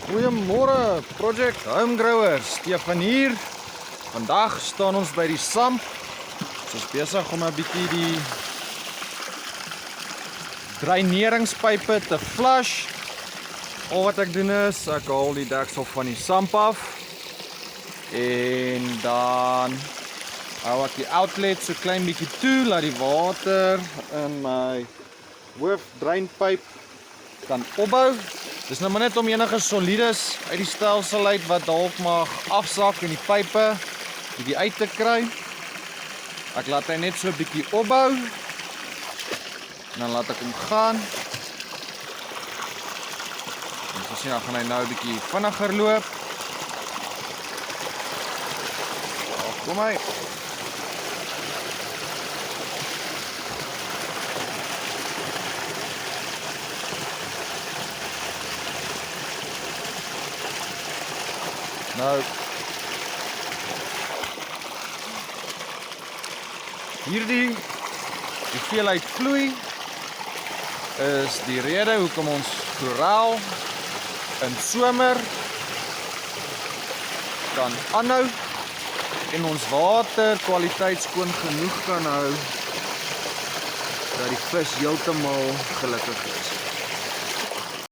Goeiemôre Project Home Growers, Stefan hier. Vandag staan ons by die samp. Ons is besig om 'n bietjie die dreineringspype te flush. Al wat ek doen is, ek haal die deksel van die samp af en dan hou ek die outlet so klein bietjie toe, laat die water in my hoofdreinpyp kan opbou. Dis nou maar net om enige solides uit die stelsel uit wat dalk mag afsak in die pype bietjie uit te kry. Ek laat hy net so 'n bietjie opbou en dan laat ek hom gaan. En sien, dan gaan hy nou 'n bietjie vinniger loop. Kom hy. Nou, hierdie hoeveelheid vloei is die rede hoekom ons korel in somer kan aanhou en ons waterkwaliteit skoon genoeg kan hou dat die vis heeltemal gelukkig is.